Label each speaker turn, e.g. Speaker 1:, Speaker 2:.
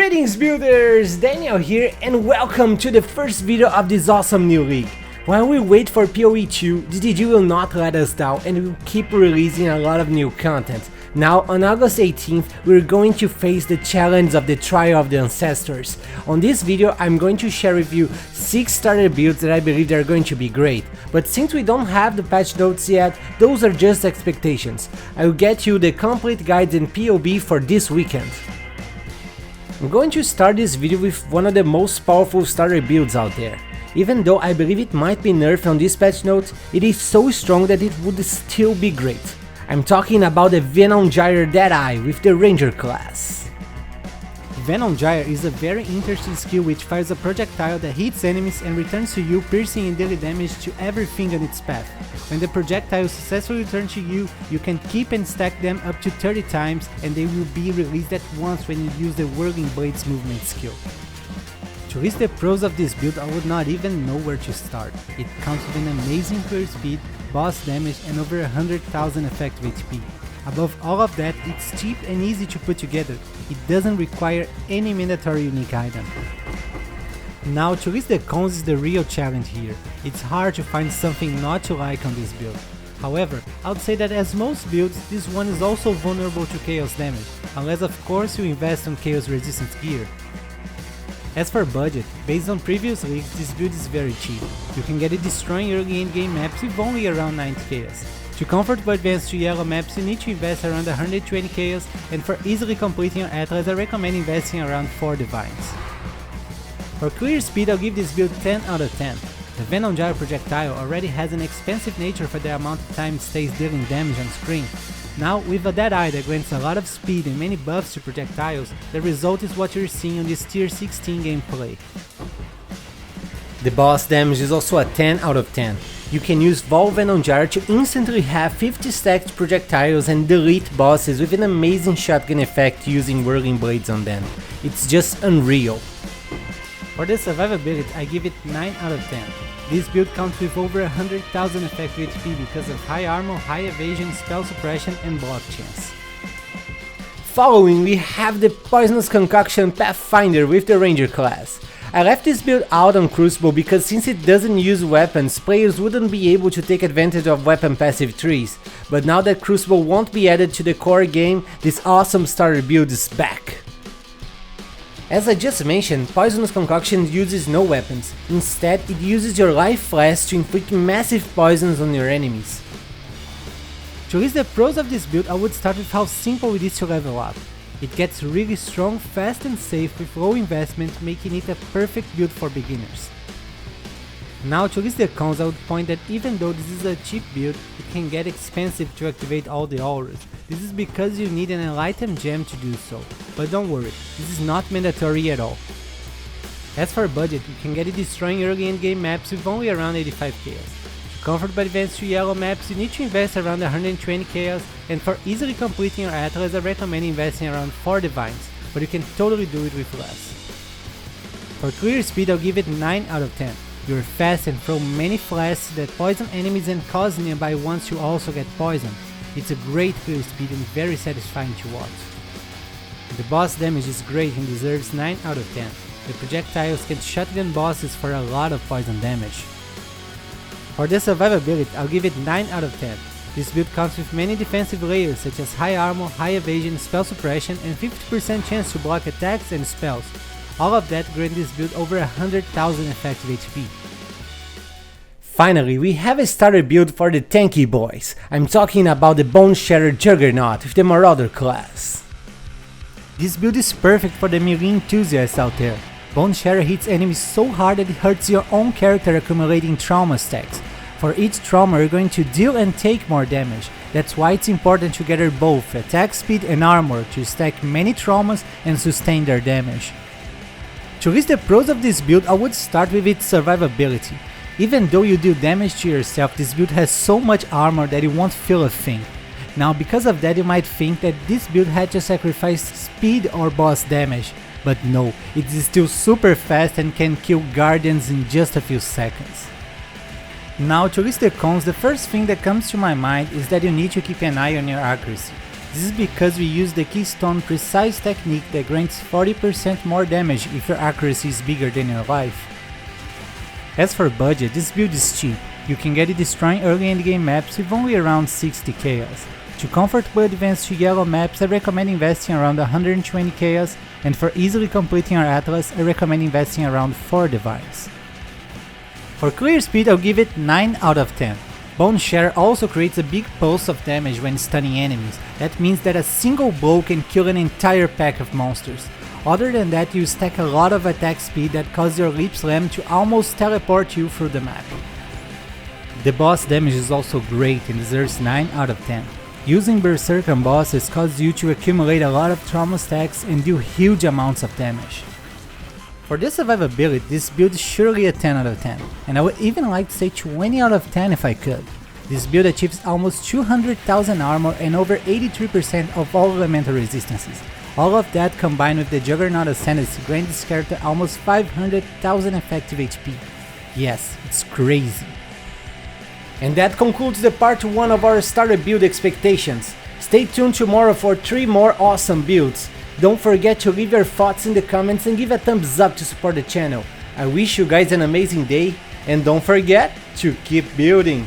Speaker 1: Greetings builders, Daniel here and welcome to the first video of this awesome new league. While we wait for PoE 2, DDG will not let us down and will keep releasing a lot of new content. Now on August 18th we're going to face the challenge of the Trial of the Ancestors. On this video I'm going to share with you 6 starter builds that I believe they are going to be great, but since we don't have the patch notes yet, those are just expectations. I will get you the complete guides and POB for this weekend. I'm going to start this video with one of the most powerful starter builds out there. Even though I believe it might be nerfed on this patch note, it is so strong that it would still be great. I'm talking about the Venom Gyre Deadeye with the Ranger class. Venom Gyre is a very interesting skill which fires a projectile that hits enemies and returns to you, piercing and dealing damage to everything on its path. When the projectile successfully returns to you, you can keep and stack them up to 30 times and they will be released at once when you use the Whirling Blades movement skill. To list the pros of this build, I would not even know where to start. It comes with an amazing clear speed, boss damage and over 100,000 effective HP. Above all of that, it's cheap and easy to put together. It doesn't require any mandatory unique item. Now to list the cons is the real challenge here. It's hard to find something not to like on this build. However, I would say that as most builds, this one is also vulnerable to chaos damage, unless of course you invest on chaos resistance gear. As for budget, based on previous leaks, this build is very cheap. You can get it destroying early endgame maps with only around 90 chaos. To comfortably advance to yellow maps you need to invest around 120 chaos, and for easily completing your atlas I recommend investing around 4 divines. For clear speed I'll give this build 10 out of 10. The Venom Gyre projectile already has an expensive nature for the amount of time it stays dealing damage on screen. Now with a Deadeye that grants a lot of speed and many buffs to projectiles, the result is what you're seeing on this tier 16 gameplay. The boss damage is also a 10 out of 10. You can use Vol Venom Gyre to instantly have 50 stacked projectiles and delete bosses with an amazing shotgun effect using Whirling Blades on them. It's just unreal. For the survivability I give it 9 out of 10. This build comes with over 100,000 effective HP because of high armor, high evasion, spell suppression and block chance. Following we have the Poisonous Concoction Pathfinder with the Ranger class. I left this build out on Crucible because since it doesn't use weapons, players wouldn't be able to take advantage of weapon passive trees, but now that Crucible won't be added to the core game, this awesome starter build is back. As I just mentioned, Poisonous Concoction uses no weapons, instead it uses your life flask to inflict massive poisons on your enemies. To list the pros of this build I would start with how simple it is to level up. It gets really strong, fast and safe with low investment, making it a perfect build for beginners. Now to list the cons I would point that even though this is a cheap build, it can get expensive to activate all the auras. This is because you need an enlightened gem to do so, but don't worry, this is not mandatory at all. As for budget, you can get it destroying early endgame maps with only around 85 chaos. To comfortably advance to yellow maps you need to invest around 120 chaos, and for easily completing your atlas I recommend investing around 4 divines, but you can totally do it with less. For clear speed I'll give it 9 out of 10. You're fast and throw many flasks that poison enemies and cause nearby ones you also get poisoned. It's a great clear speed and very satisfying to watch. The boss damage is great and deserves 9 out of 10. The projectiles can shotgun bosses for a lot of poison damage. For the survivability I'll give it 9 out of 10. This build comes with many defensive layers such as high armor, high evasion, spell suppression and 50% chance to block attacks and spells. All of that grant this build over 100,000 effective HP. Finally, we have a starter build for the tanky boys. I'm talking about the Boneshatter Juggernaut with the Marauder class. This build is perfect for the melee enthusiasts out there. Boneshatter hits enemies so hard that it hurts your own character, accumulating trauma stacks. For each trauma you're going to deal and take more damage. That's why it's important to gather both attack speed and armor to stack many traumas and sustain their damage. To list the pros of this build I would start with its survivability. Even though you deal damage to yourself, this build has so much armor that you won't feel a thing. Now because of that you might think that this build had to sacrifice speed or boss damage, but no, it is still super fast and can kill guardians in just a few seconds. Now to list the cons, the first thing that comes to my mind is that you need to keep an eye on your accuracy.
Speaker 2: This is because we use the Keystone Precise technique that grants 40% more damage if your accuracy is bigger than your life. As for budget, this build is cheap. You can get it destroying early endgame maps with only around 60 chaos. To comfortably advance to yellow maps, I recommend investing around 120 chaos, and for easily completing our Atlas, I recommend investing around 4 divines. For clear speed, I'll give it 9 out of 10. Boneshatter also creates a big pulse of damage when stunning enemies. That means that a single blow can kill an entire pack of monsters. Other than that, you stack a lot of attack speed that causes your Leap Slam to almost teleport you through the map. The boss damage is also great and deserves 9 out of 10. Using Berserk on bosses causes you to accumulate a lot of trauma stacks and deal huge amounts of damage. For the survivability, this build is surely a 10 out of 10, and I would even like to say 20 out of 10 if I could. This build achieves almost 200,000 armor and over 83% of all elemental resistances. All of that combined with the Juggernaut Ascendancy grant this character almost 500,000 effective HP. Yes, it's crazy.
Speaker 1: And that concludes the part 1 of our starter build expectations. Stay tuned tomorrow for 3 more awesome builds. Don't forget to leave your thoughts in the comments and give a thumbs up to support the channel. I wish you guys an amazing day, and don't forget to keep building!